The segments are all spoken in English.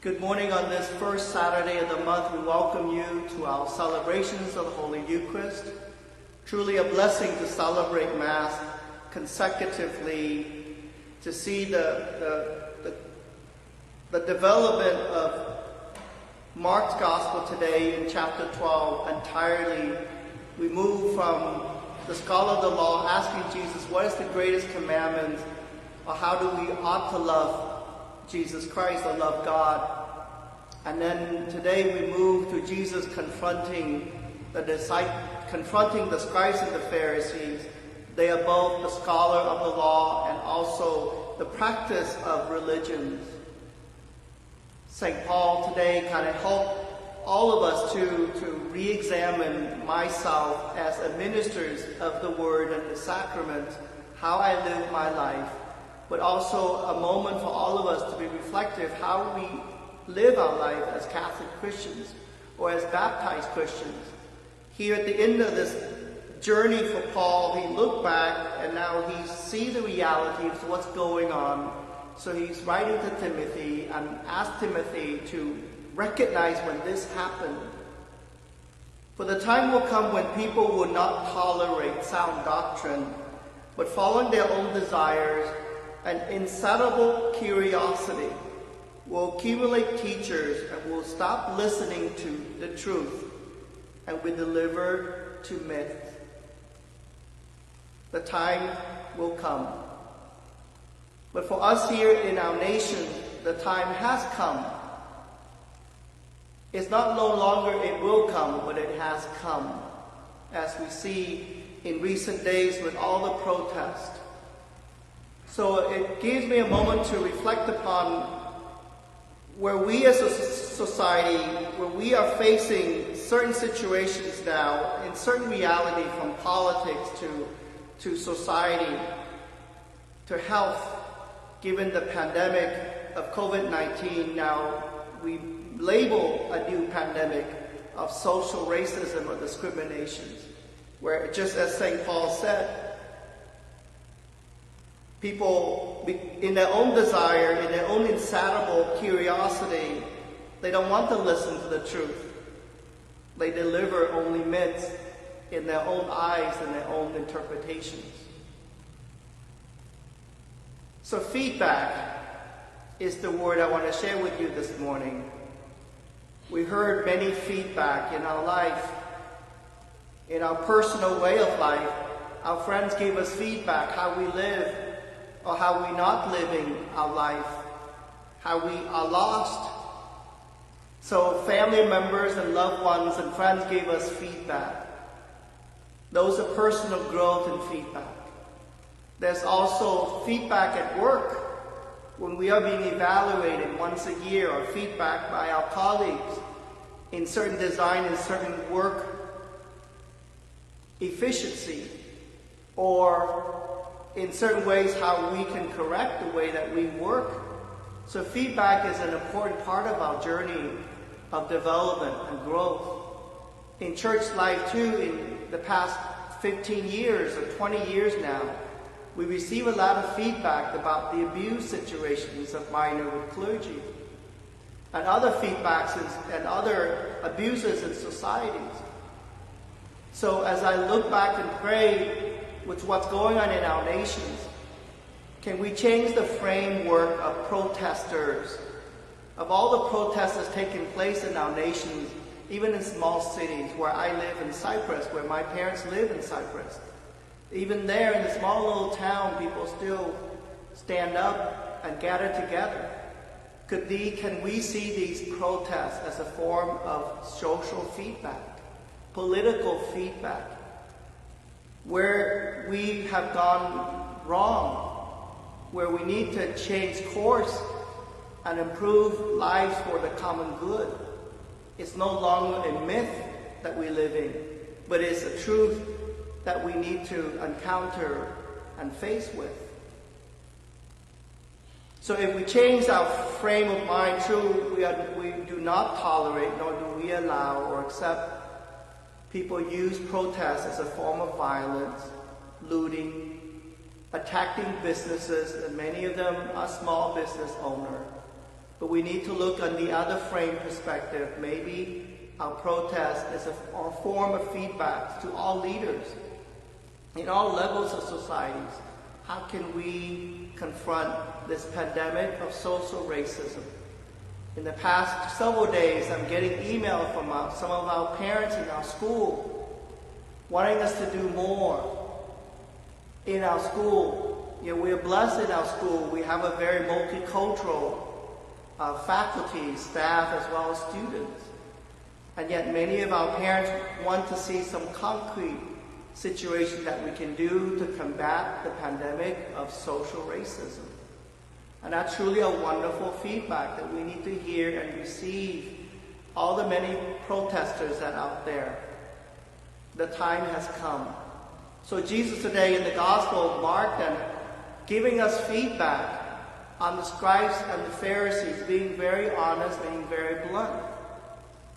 Good morning on this first Saturday of the month. We welcome you to our celebrations of the Holy Eucharist. Truly a blessing to celebrate Mass consecutively, to see the development of Mark's Gospel today in chapter 12 entirely. We move from the scholar of the law asking Jesus, what is the greatest commandment, or how do we ought to love Jesus Christ or love God? And then today we move to Jesus confronting the scribes and the Pharisees. They are both the scholar of the law and also the practice of religions. St. Paul today kind of helped all of us to re-examine myself as administrators of the Word and the sacrament, how I live my life, but also a moment for all of us to be reflective how we live our life as Catholic Christians or as baptized Christians. Here at the end of this journey for Paul, he looked back and now he sees the reality of what's going on. So he's writing to Timothy and asked Timothy to recognize when this happened. For the time will come when people will not tolerate sound doctrine, but following their own desires and insatiable curiosity will accumulate teachers and will stop listening to the truth and will deliver to myth. The time will come. But for us here in our nation, the time has come. It's not no longer it will come, but it has come, as we see in recent days with all the protests. So it gives me a moment to reflect upon where we as a society, where we are facing certain situations now, in certain reality, from politics to society, to health, given the pandemic of COVID-19. Now we label a new pandemic of social racism or discriminations, where just as St. Paul said, people, in their own desire, in their own insatiable curiosity, they don't want to listen to the truth. They deliver only myths in their own eyes and their own interpretations. So feedback is the word I want to share with you this morning. We heard many feedback in our life, in our personal way of life. Our friends gave us feedback, how we live, or how we're not living our life, how we are lost. So family members and loved ones and friends gave us feedback. Those are personal growth and feedback. There's also feedback at work, when we are being evaluated once a year, or feedback by our colleagues in certain design and certain work efficiency, or in certain ways how we can correct the way that we work. So feedback is an important part of our journey of development and growth. In church life too, in the past 15 years or 20 years now, we receive a lot of feedback about the abuse situations of minor with clergy, and other feedbacks and other abuses in societies. So as I look back and pray with what's going on in our nations, can we change the framework of protesters, of all the protests that's taking place in our nations, even in small cities, where I live in Cyprus, where my parents live in Cyprus. Even there in the small little town, people still stand up and gather together. Can we see these protests as a form of social feedback, political feedback, where we have gone wrong, where we need to change course and improve lives for the common good? It's no longer a myth that we live in, but it's a truth that we need to encounter and face with. So if we change our frame of mind, true, we do not tolerate, nor do we allow or accept people use protests as a form of violence, looting, attacking businesses, and many of them are small business owners. But we need to look on the other frame perspective. Maybe our protest is a form of feedback to all leaders in all levels of societies. How can we confront this pandemic of social racism? In the past several days, I'm getting email from some of our parents in our school wanting us to do more in our school. We're blessed in our school. We have a very multicultural faculty, staff, as well as students. And yet many of our parents want to see some concrete situation that we can do to combat the pandemic of social racism. And that's truly a wonderful feedback that we need to hear and receive. All the many protesters that are out there. The time has come. So Jesus today in the Gospel, Mark, then giving us feedback on the scribes and the Pharisees, being very honest, being very blunt.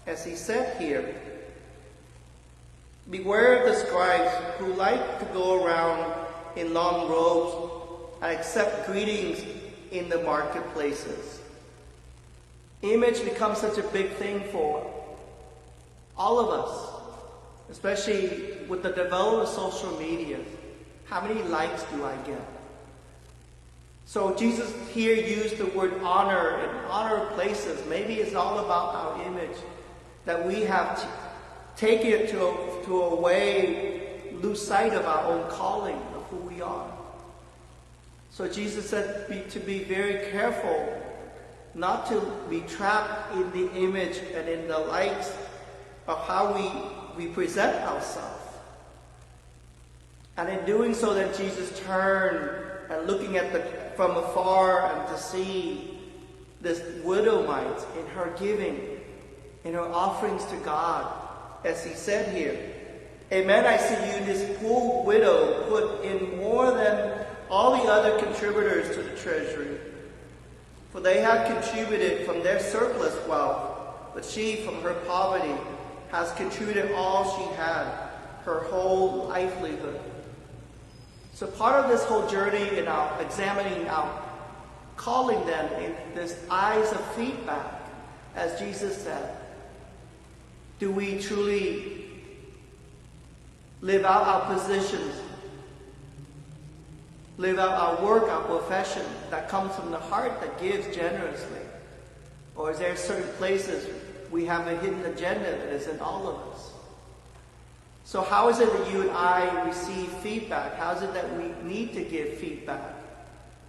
As he said here, beware of the scribes who like to go around in long robes and accept greetings in the marketplaces. Image becomes such a big thing for all of us, especially with the development of social media. How many likes do I get? So Jesus here used the word honor and honor places. Maybe it's all about our image, that we have taken it to a way, lose sight of our own calling, of who we are. So Jesus said to be very careful not to be trapped in the image and in the likes of how we present ourselves. And in doing so, then Jesus turned and looking at from afar and to see this widow mite in her giving, in her offerings to God, as he said here, "Amen, I see you, this poor widow, put in more than all the other contributors to the treasury. For they had contributed from their surplus wealth, but she, from her poverty, has contributed all she had, her whole livelihood." So part of this whole journey in our examining our calling then in this eyes of feedback, as Jesus said, do we truly live out our positions, live out our work, our profession that comes from the heart that gives generously? Or is there certain places we have a hidden agenda that is in all of us? So how is it that you and I receive feedback? How is it that we need to give feedback?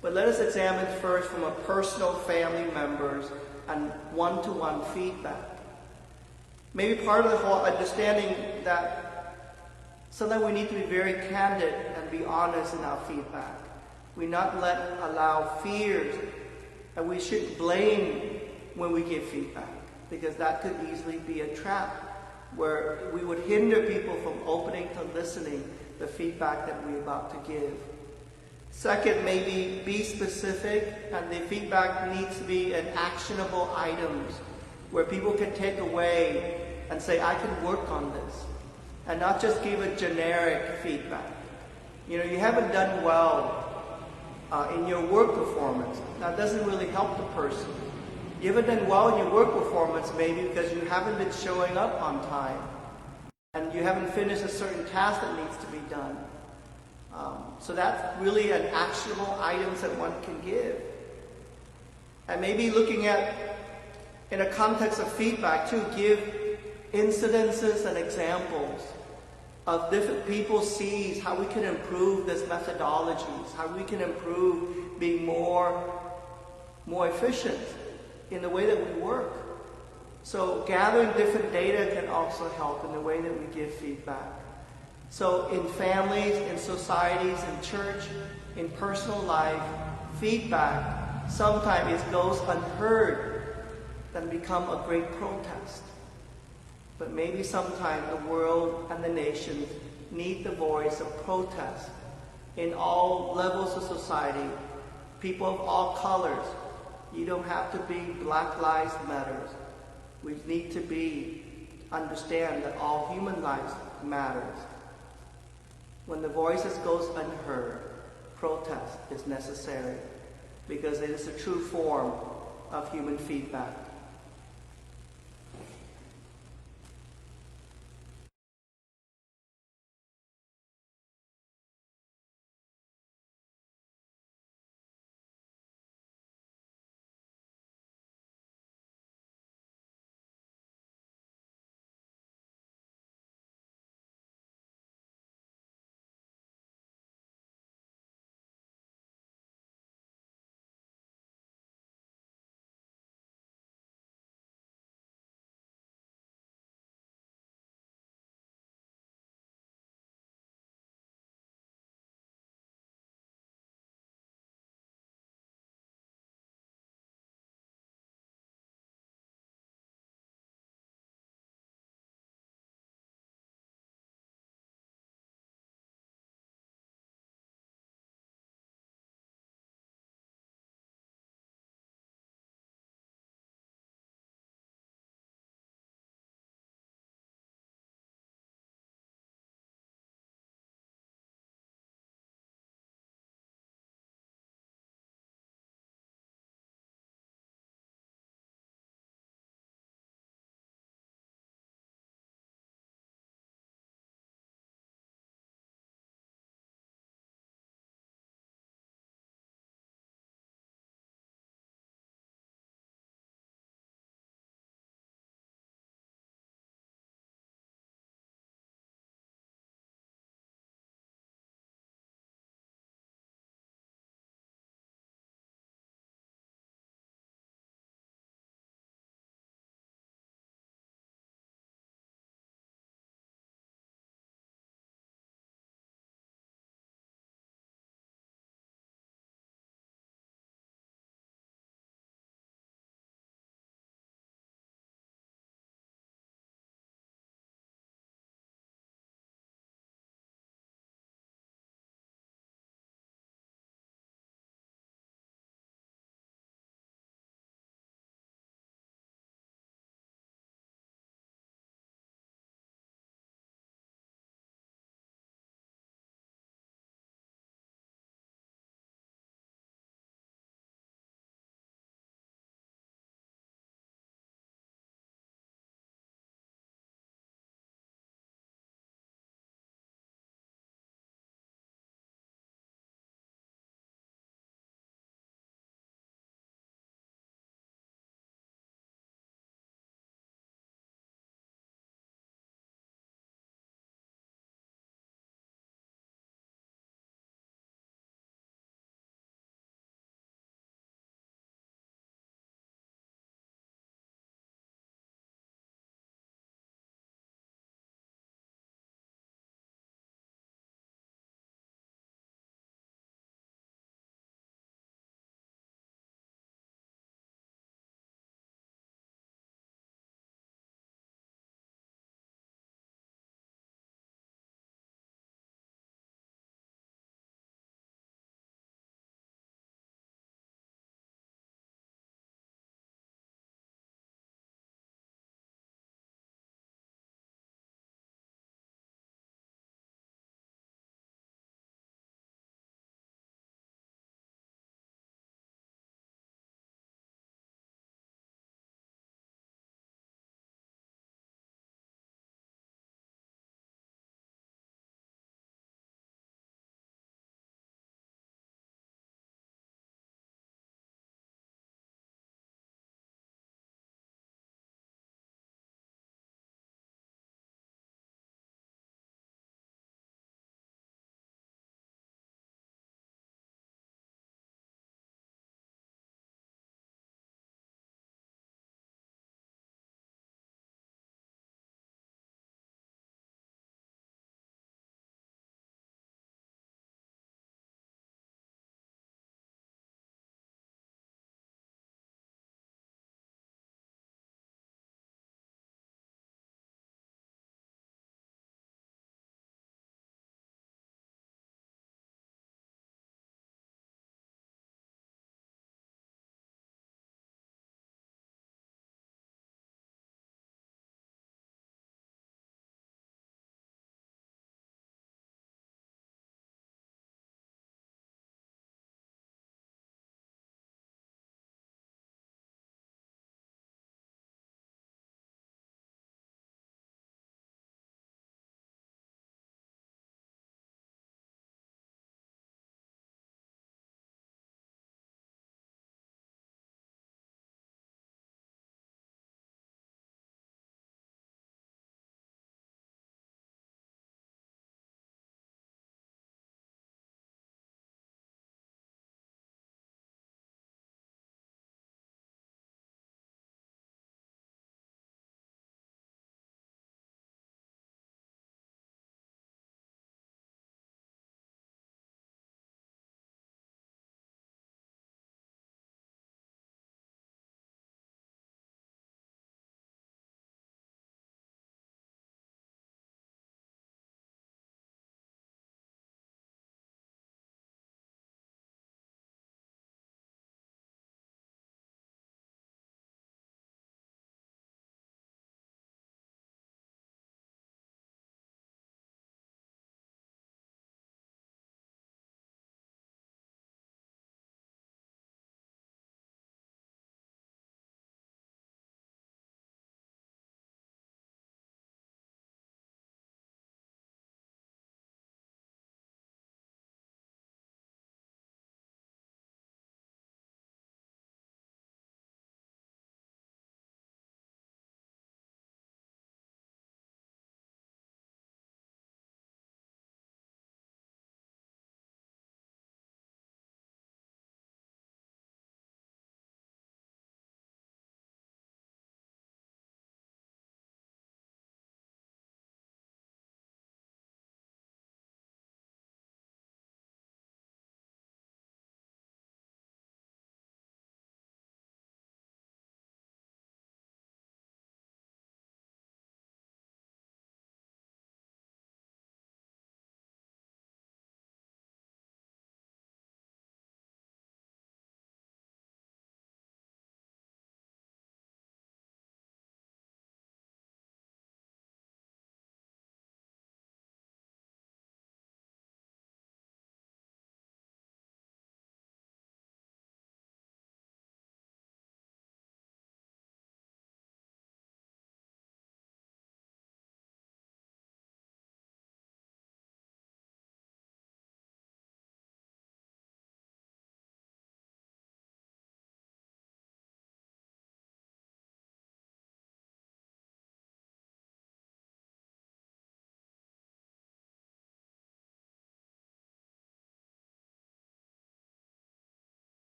But let us examine first from a personal, family members, and one-to-one feedback. Maybe part of the whole understanding that sometimes we need to be very candid and be honest in our feedback. We not allow fears, and we shouldn't blame when we give feedback, because that could easily be a trap where we would hinder people from opening to listening the feedback that we're about to give. Second, maybe be specific, and the feedback needs to be in actionable items where people can take away and say, I can work on this, and not just give a generic feedback. You haven't done well in your work performance. That doesn't really help the person. You haven't done well in your work performance maybe because you haven't been showing up on time, and you haven't finished a certain task that needs to be done. So that's really an actionable items that one can give. And maybe looking at, in a context of feedback too, give incidences and examples of different people sees how we can improve this methodologies, how we can improve being more efficient in the way that we work. So gathering different data can also help in the way that we give feedback. So in families, in societies, in church, in personal life, feedback sometimes it goes unheard and become a great protest. But maybe sometimes the world and the nations need the voice of protest in all levels of society, people of all colors. You don't have to be Black Lives Matter. We need to understand that all human lives matters. When the voices goes unheard, protest is necessary, because it is a true form of human feedback.